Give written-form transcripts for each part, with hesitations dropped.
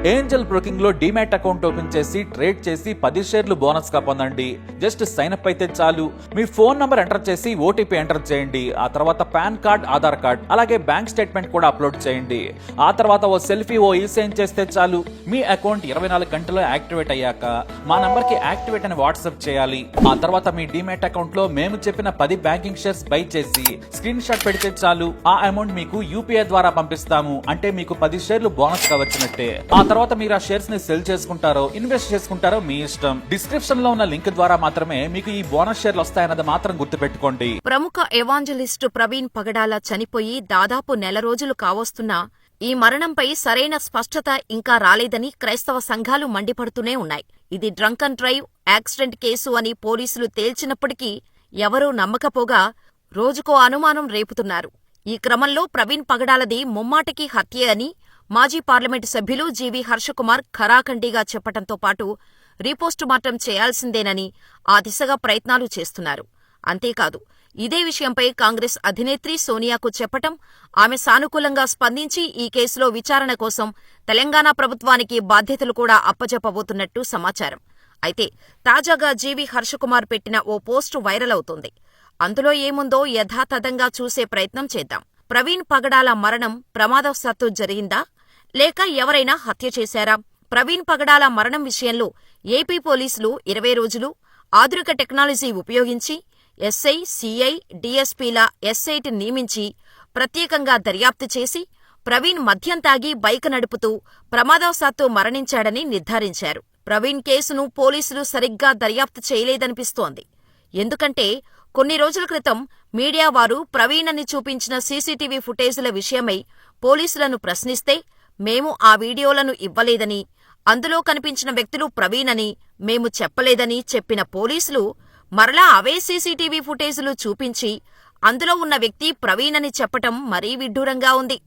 Angel broking లో demat account open చేసి trade చేసి 10 షేర్లు బోనస్ గా పొందండి. జస్ట్ సైన్ అప్ అయితే చాలు. మీ ఫోన్ నంబర్ ఎంటర్ చేసి ఓటీపీ ఎంటర్ చేయండి. ఆ తర్వాత పాన్ కార్డ్, ఆధార్ కార్డ్, అలాగే బ్యాంక్ స్టేట్మెంట్ కూడా అప్లోడ్ చేయండి. ఆ తర్వాత ఓ సెల్ఫీ, ఓ ఈ-సైన్ చేస్తే చాలు. మీ అకౌంట్ 24 గంటల్లో యాక్టివేట్ అయ్యాక మా నంబర్ కి యాక్టివేట్ అని వాట్సాప్ చేయాలి. ఆ తర్వాత మీ డీమ్యాట్ అకౌంట్ లో మేము చెప్పిన 10 బ్యాంకింగ్ షేర్స్ బై చేసి స్క్రీన్ షాట్ పెడితే చాలు. ఆ అమౌంట్ మీకు యూపీఐ ద్వారా పంపిస్తాము. అంటే మీకు 10 షేర్లు బోనస్ గా వచ్చినట్టే. ఆ తర్వాత మీరు ఆ షేర్స్ ని సెల్ చేసుకుంటారో ఇన్వెస్ట్ చేసుకుంటారో మీ ఇష్టం. డిస్క్రిప్షన్ లో ఉన్న లింక్ ద్వారా మాత్రమే మీకు ఈ బోనస్ షేర్లు వస్తాయన్నది మాత్రం గుర్తుపెట్టుకోండి. ప్రముఖ ఎవాంజలిస్టు ప్రవీణ్ పగడాల చనిపోయి దాదాపు నెల రోజులు కావస్తున్నా ఈ మరణంపై సరైన స్పష్టత ఇంకా రాలేదని క్రైస్తవ సంఘాలు మండిపడుతూనే ఉన్నాయి. ఇది drunk and drive accident case అని పోలీసులు తేల్చినప్పటికీ ఎవరూ నమ్మకపోగా రోజుకో అనుమానం రేపుతున్నారు. ఈ క్రమంలో ప్రవీణ్ పగడాలది ముమ్మాటికి హత్యే అని మాజీ పార్లమెంటు సభ్యులు జీవీ హర్షకుమార్ ఖరాఖండిగా చెప్పటంతో పాటు రీపోస్టుమార్టం చేయాల్సిందేనని ఆ దిశగా ప్రయత్నాలు చేస్తున్నారు. అంతేకాదు, ఇదే విషయంపై కాంగ్రెస్ అధినేత్రి సోనియాకు చెప్పటం, ఆమె సానుకూలంగా స్పందించి ఈ కేసులో విచారణ కోసం తెలంగాణ ప్రభుత్వానికి బాధ్యతలు కూడా అప్పజెప్పబోతున్నట్టు సమాచారం. అయితే తాజాగా జీవీ హర్షకుమార్ పెట్టిన ఓ పోస్టు వైరల్ అవుతోంది. అందులో ఏముందో యథాతథంగా చూసే ప్రయత్నం చేద్దాం. ప్రవీణ్ పగడాల మరణం ప్రమాదవశాత్తు జరిగిందా, లేక ఎవరైనా హత్య చేశారా? ప్రవీణ్ పగడాల మరణం విషయంలో ఏపీ పోలీసులు 20 రోజులు ఆధునిక టెక్నాలజీ ఉపయోగించి ఎస్ఐ, సిఐ, డీఎస్పీల ఎస్ఐటి నియమించి ప్రత్యేకంగా దర్యాప్తు చేసి ప్రవీణ్ మద్యం తాగి బైక్ నడుపుతూ ప్రమాదవశాత్తు మరణించాడని నిర్ధారించారు. ప్రవీణ్ కేసును పోలీసులు సరిగ్గా దర్యాప్తు చేయలేదనిపిస్తోంది. ఎందుకంటే కొన్ని రోజుల క్రితం మీడియా వారు ప్రవీణ్ అని చూపించిన సీసీటీవీ ఫుటేజుల విషయమై పోలీసులను ప్రశ్నిస్తే మేము ఆ వీడియోలను ఇవ్వలేదని, అందులో కనిపించిన వ్యక్తులు ప్రవీణ్ అని మేము చెప్పలేదని చెప్పిన పోలీసులు మరలా అవే సీసీటీవీ ఫుటేజులు చూపించి అందులో ఉన్న వ్యక్తి ప్రవీణ్ అని చెప్పటం మరీ విడ్డూరంగా ఉంది.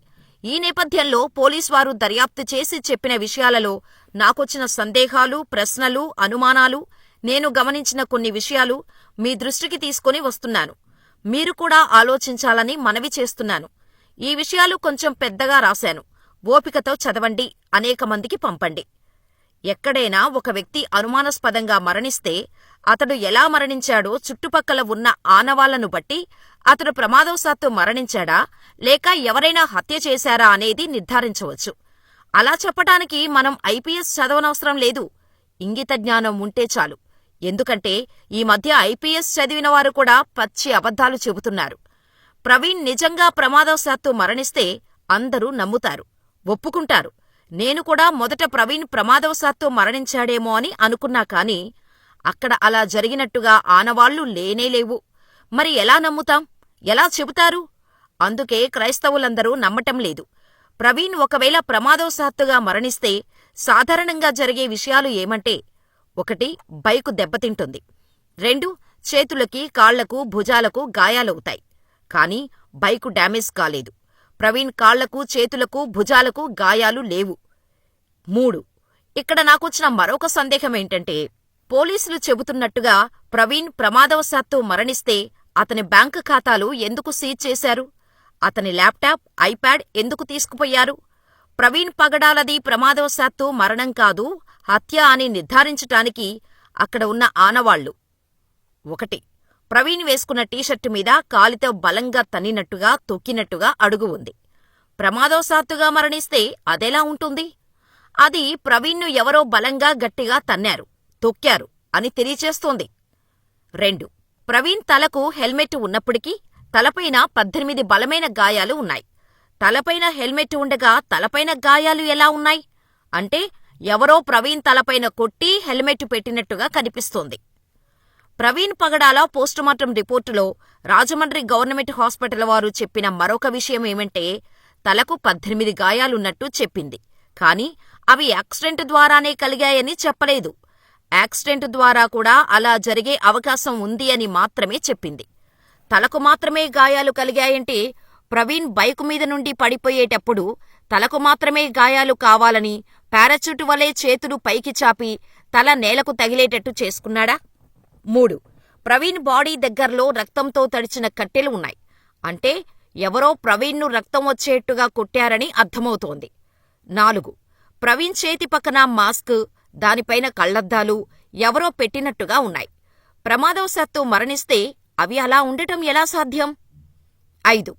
ఈ నేపథ్యంలో పోలీసువారు దర్యాప్తు చేసి చెప్పిన విషయాలలో నాకొచ్చిన సందేహాలు, ప్రశ్నలు, అనుమానాలు, నేను గమనించిన కొన్ని విషయాలు మీ దృష్టికి తీసుకుని వస్తున్నాను. మీరు కూడా ఆలోచించాలని మనవి చేస్తున్నాను. ఈ విషయాలు కొంచెం పెద్దగా రాశాను. ఓపికతో చదవండి, అనేక మందికి పంపండి. ఎక్కడైనా ఒక వ్యక్తి అనుమానాస్పదంగా మరణిస్తే అతడు ఎలా మరణించాడో చుట్టుపక్కల ఉన్న ఆనవాళ్లను బట్టి అతడు ప్రమాదవశాత్తు మరణించాడా లేక ఎవరైనా హత్య చేశారా అనేది నిర్ధారించవచ్చు. అలా చెప్పటానికి మనం ఐపీఎస్ చదవనవసరం లేదు. ఇంగిత జ్ఞానం ఉంటే చాలు. ఎందుకంటే ఈ మధ్య ఐపీఎస్ చదివినవారు కూడా పచ్చి అబద్ధాలు చెబుతున్నారు. ప్రవీణ్ నిజంగా ప్రమాదవశాత్తు మరణిస్తే అందరూ నమ్ముతారు, ఒప్పుకుంటారు. నేను కూడా మొదట ప్రవీణ్ ప్రమాదవశాత్తు మరణించాడేమో అని అనుకున్నా కాని అక్కడ అలా జరిగినట్టుగా ఆనవాళ్లు లేనేలేవు. మరి ఎలా నమ్ముతాం? ఎలా చెబుతారు? అందుకే క్రైస్తవులందరూ నమ్మటం లేదు. ప్రవీణ్ ఒకవేళ ప్రమాదవశాత్తుగా మరణిస్తే సాధారణంగా జరిగే విషయాలు ఏమంటే, 1 బైకు దెబ్బతింటుంది, 2 చేతులకి, కాళ్లకు, భుజాలకు గాయాలవుతాయి. కాని బైకు డ్యామేజ్ కాలేదు. ప్రవీణ్ కాళ్లకు, చేతులకు, భుజాలకు గాయాలు లేవు. 3 ఇక్కడ నాకొచ్చిన మరొక సందేహమేంటంటే, పోలీసులు చెబుతున్నట్టుగా ప్రవీణ్ ప్రమాదవశాత్తు మరణిస్తే అతని బ్యాంకు ఖాతాలు ఎందుకు సీజ్ చేశారు? అతని ల్యాప్టాప్, ఐప్యాడ్ ఎందుకు తీసుకుపోయారు? ప్రవీణ్ పగడాలది ప్రమాదవశాత్తు మరణం కాదు, హత్య అని నిర్ధారించటానికి అక్కడ ఉన్న ఆనవాళ్లు: 1 ప్రవీణ్ వేసుకున్న టీషర్టు మీద కాలితో బలంగా తన్నినట్టుగా, తొక్కినట్టుగా అడుగు ఉంది. ప్రమాదవశాత్తుగా మరణిస్తే అదెలా ఉంటుంది? అది ప్రవీణ్ను ఎవరో బలంగా గట్టిగా తన్నారు, తొక్కారు అని తెలియచేస్తోంది. 2 ప్రవీణ్ తలకు హెల్మెట్ ఉన్నప్పటికీ తలపైన 18 బలమైన గాయాలు ఉన్నాయి. తలపైన హెల్మెట్ ఉండగా తలపైన గాయాలు ఎలా ఉన్నాయి? అంటే ఎవరో ప్రవీణ్ తలపైన కొట్టి హెల్మెట్ పెట్టినట్టుగా కనిపిస్తోంది. Praveen Pagadala postmortem రిపోర్టులో Rajahmundry government hospital వారు చెప్పిన మరొక విషయం ఏమంటే, తలకు 18 గాయాలున్నట్టు చెప్పింది. కాని అవి యాక్సిడెంట్ ద్వారానే కలిగాయని చెప్పలేదు. యాక్సిడెంట్ ద్వారా కూడా అలా జరిగే అవకాశం ఉంది అని మాత్రమే చెప్పింది. తలకు మాత్రమే గాయాలు కలిగాయంటే ప్రవీణ్ బైకు మీద నుండి పడిపోయేటప్పుడు తలకు మాత్రమే గాయాలు కావాలని పారాచూట్ వలె చేతులు పైకి చాపి తల నేలకు తగిలేటట్టు చేసుకున్నాడా? 3 ప్రవీణ్ బాడీ దగ్గర్లో రక్తంతో తడిచిన కట్టెలు ఉన్నాయి. అంటే ఎవరో ప్రవీణ్ను రక్తం వచ్చేట్టుగా కొట్టారని అర్థమవుతోంది. 4 ప్రవీణ్ చేతి పక్కన మాస్క్, దానిపైన కళ్లద్దాలు ఎవరో పెట్టినట్టుగా ఉన్నాయి. ప్రమాదవశాత్తు మరణిస్తే అవి అలా ఉండటం ఎలా సాధ్యం? 5.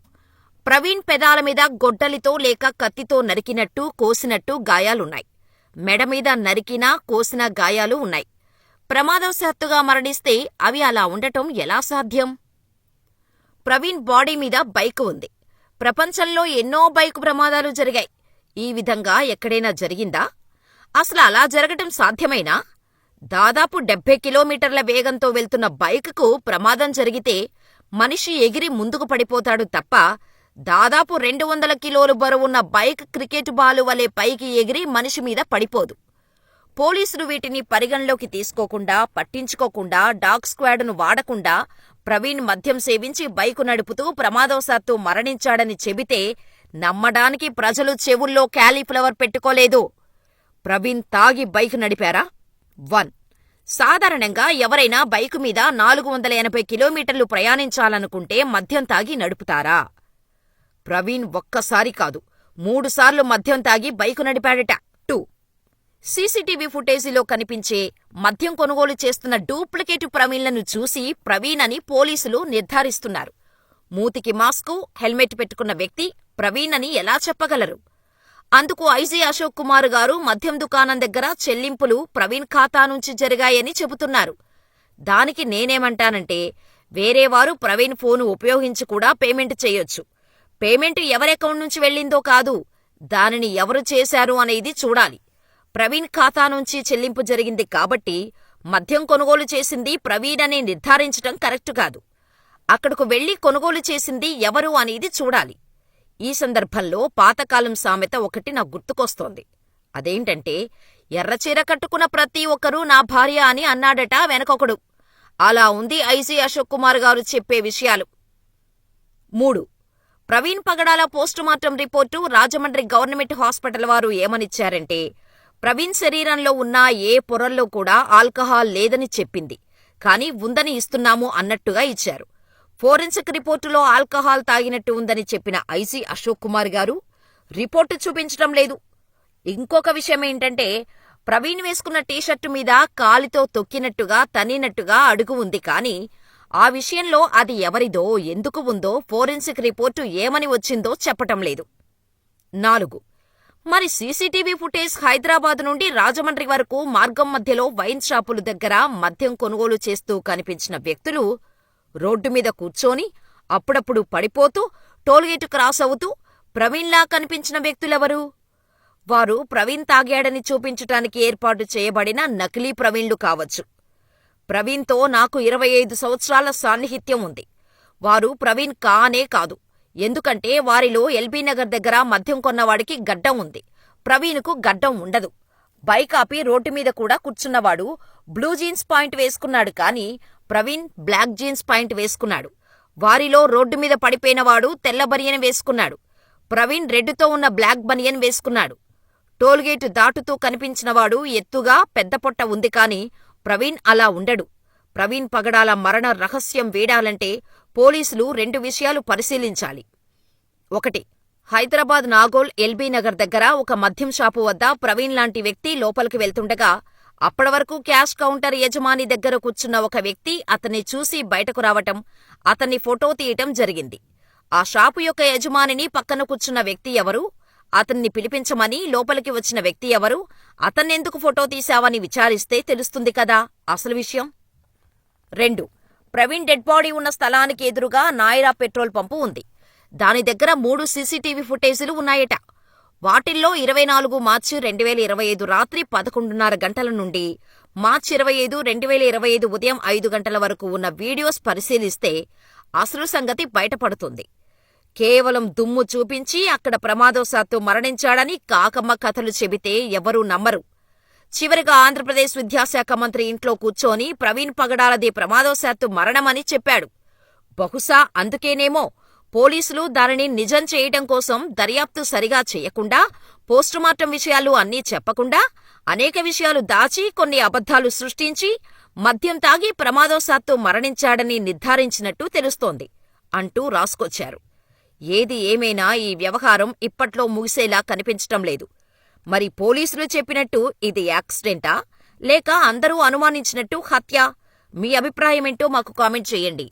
ప్రవీణ్ పెదాల మీద గొడ్డలితో లేక కత్తితో నరికినట్టు, కోసినట్టు గాయాలున్నాయి. మెడ మీద నరికినా, కోసిన గాయాలు ఉన్నాయి. ప్రమాదవశాత్తుగా మరణిస్తే అవి అలా ఉండటం ఎలా సాధ్యం? ప్రవీణ్ బాడీ మీద బైకు ఉంది. ప్రపంచంలో ఎన్నో బైకు ప్రమాదాలు జరిగాయి. ఈ విధంగా ఎక్కడైనా జరిగిందా? అసలు అలా జరగటం సాధ్యమేనా? దాదాపు 70 కిలోమీటర్ల వేగంతో వెళ్తున్న బైకుకు ప్రమాదం జరిగితే మనిషి ఎగిరి ముందుకు పడిపోతాడు తప్ప దాదాపు 200 కిలోలు బరువున్న బైక్ క్రికెట్ బాలు వలె పైకి ఎగిరి మనిషి మీద పడిపోదు. పోలీసులు వీటిని పరిగణలోకి తీసుకోకుండా, పట్టించుకోకుండా, డాగ్ స్క్వాడ్ను వాడకుండా ప్రవీణ్ మద్యం సేవించి బైకు నడుపుతూ ప్రమాదవశాత్తు మరణించాడని చెబితే నమ్మడానికి ప్రజలు చెవుల్లో క్యాలీఫ్లవర్ పెట్టుకోలేదు. ప్రవీణ్ తాగి బైకు నడిపారా? 1. సాధారణంగా ఎవరైనా బైకు మీద 480 కిలోమీటర్లు ప్రయాణించాలనుకుంటే మద్యం తాగి నడుపుతారా? ప్రవీణ్ ఒక్కసారి కాదు, 3 సార్లు మద్యం తాగి బైకు నడిపాడట. 2. సీసీటీవీ ఫుటేజీలో కనిపించే మద్యం కొనుగోలు చేస్తున్న డూప్లికేటు ప్రవీణ్లను చూసి ప్రవీణ్ అని పోలీసులు నిర్ధారిస్తున్నారు. మూతికి మాస్కు, హెల్మెట్ పెట్టుకున్న వ్యక్తి ప్రవీణ్ అని ఎలా చెప్పగలరు? అందుకు ఐజీ అశోక్ కుమార్ గారు మద్యం దుకాణం దగ్గర చెల్లింపులు ప్రవీణ్ ఖాతా నుంచి జరిగాయని చెబుతున్నారు. దానికి నేనేమంటానంటే, వేరేవారు ప్రవీణ్ ఫోను ఉపయోగించి కూడా పేమెంట్ చేయొచ్చు. పేమెంట్ ఎవరెకౌంట్ నుంచి వెళ్ళిందో కాదు, దానిని ఎవరు చేశారు అనేది చూడాలి. ప్రవీణ్ ఖాతా నుంచి చెల్లింపు జరిగింది కాబట్టి మద్యం కొనుగోలు చేసింది ప్రవీణ్ అని నిర్ధారించటం కరెక్టు కాదు. అక్కడకు వెళ్లి కొనుగోలు చేసింది ఎవరు అనేది చూడాలి. ఈ సందర్భంలో పాతకాలం సామెత ఒకటి నాకు గుర్తుకొస్తోంది. అదేంటంటే, ఎర్రచీర కట్టుకున్న ప్రతి ఒక్కరూ నా భార్య అని అన్నాడట వెనకొకడు. అలా ఉంది ఐజీ అశోక్ కుమార్ గారు చెప్పే విషయాలు. 3. Praveen Pagadala postmortem report Rajahmundry government hospital వారు ఏమనిచ్చారంటే, ప్రవీణ్ శరీరంలో ఉన్న ఏ పొరల్లో కూడా ఆల్కహాల్ లేదని చెప్పింది. కానీ ఉందని ఇస్తున్నాము అన్నట్టుగా ఇచ్చారు. ఫోరెన్సిక్ రిపోర్టులో ఆల్కహాల్ తాగినట్టు ఉందని చెప్పిన ఐజీ అశోక్ కుమార్ గారు రిపోర్టు చూపించటం లేదు. ఇంకొక విషయమేంటంటే, ప్రవీణ్ వేసుకున్న టీషర్టు మీద కాలితో తొక్కినట్టుగా, తన్నినట్టుగా అడుగు ఉంది. కానీ ఆ విషయంలో అది ఎవరిదో, ఎందుకు ఉందో ఫోరెన్సిక్ రిపోర్టు ఏమని వచ్చిందో చెప్పటం లేదు. 4. మరి సీసీటీవీ ఫుటేజ్ హైదరాబాద్ నుండి రాజమండ్రి వరకు మార్గం మధ్యలో వైన్ షాపుల దగ్గర మద్యం కొనుగోలు చేస్తూ కనిపించిన వ్యక్తులు రోడ్డు మీద కూర్చొని అప్పుడప్పుడు పడిపోతూ టోల్గేటు క్రాస్ అవుతూ ప్రవీణ్లా కనిపించిన వ్యక్తులెవరు? వారు ప్రవీణ్ తాగాడని చూపించటానికి ఏర్పాటు చేయబడిన నకిలీ ప్రవీణ్లు కావచ్చు. ప్రవీణ్తో నాకు 25 సంవత్సరాల సాన్నిహిత్యం ఉంది. వారు ప్రవీణ్ కానే కాదు. ఎందుకంటే వారిలో ఎల్బీనగర్ దగ్గర మద్యం కొన్నవాడికి గడ్డం ఉంది, ప్రవీణ్కు గడ్డం ఉండదు. బైక్ ఆపి రోడ్డు మీద కూడా కూర్చున్నవాడు బ్లూ జీన్స్ పాయింట్ వేసుకున్నాడు. కానీ ప్రవీణ్ బ్లాక్ జీన్స్ పాయింట్ వేసుకున్నాడు. వారిలో రోడ్డు మీద పడిపోయినవాడు తెల్ల బనియన్ వేసుకున్నాడు. ప్రవీణ్ రెడ్డుతో ఉన్న బ్లాక్ బనియన్ వేసుకున్నాడు. టోల్గేటు దాటుతూ కనిపించినవాడు ఎత్తుగా పెద్ద పొట్ట ఉంది. కాని ప్రవీణ్ అలా ఉండడు. ప్రవీణ్ పగడాల మరణ రహస్యం వేడాలంటే పోలీసులు 2 విషయాలు పరిశీలించాలి. 1. హైదరాబాద్ నాగోల్ ఎల్బీనగర్ దగ్గర ఒక మద్యం షాపు వద్ద ప్రవీణ్ లాంటి వ్యక్తి లోపలికి వెళ్తుండగా అప్పటివరకు క్యాష్ కౌంటర్ యజమాని దగ్గర కూర్చున్న ఒక వ్యక్తి అతన్ని చూసి బయటకు రావటం, అతన్ని ఫోటో తీయటం జరిగింది. ఆ షాపు యొక్క యజమానిని పక్కన కూర్చున్న వ్యక్తి ఎవరు? అతన్ని పిలిపించమని లోపలికి వచ్చిన వ్యక్తి ఎవరు? అతన్నెందుకు ఫోటో తీశావని విచారిస్తే తెలుస్తుంది కదా అసలు విషయం. 2. ప్రవీణ్ డెడ్ బాడీ ఉన్న స్థలానికి ఎదురుగా నాయరా పెట్రోల్ పంపు ఉంది. దాని దగ్గర 3 సీసీటీవీ ఫుటేజీలు ఉన్నాయట. వాటిల్లో 24 మార్చి 2025 రాత్రి 11:30 గంటల నుండి మార్చి 25, 2025 ఉదయం 5 గంటల వరకు ఉన్న వీడియోస్ పరిశీలిస్తే అసలు సంగతి బయటపడుతుంది. కేవలం దుమ్ము చూపించి అక్కడ ప్రమాదవశాత్తు మరణించాడని కాకమ్మ కథలు చెబితే ఎవరూ నమ్మరు. చివరిగా ఆంధ్రప్రదేశ్ విద్యాశాఖ మంత్రి ఇంట్లో కూర్చొని ప్రవీణ్ పగడాలది ప్రమాదవశాత్తు మరణమని చెప్పాడు. బహుశా అందుకేనేమో పోలీసులు దానిని నిజం చేయటం కోసం దర్యాప్తు సరిగా చేయకుండా, పోస్టుమార్టం విషయాలు అన్నీ చెప్పకుండా, అనేక విషయాలు దాచి, కొన్ని అబద్ధాలు సృష్టించి మద్యం తాగి ప్రమాదవశాత్తు మరణించాడని నిర్ధారించినట్టు తెలుస్తోంది అంటూ రాసుకొచ్చారు. ఏది ఏమైనా ఈ వ్యవహారం ఇప్పట్లో ముగిసేలా కనిపించటం లేదు. మరి పోలీసులు చెప్పినట్టు ఇది యాక్సిడెంటా? లేక అందరూ అనుమానించినట్టు హత్య? మీ అభిప్రాయమేంటో మాకు కామెంట్ చేయండి.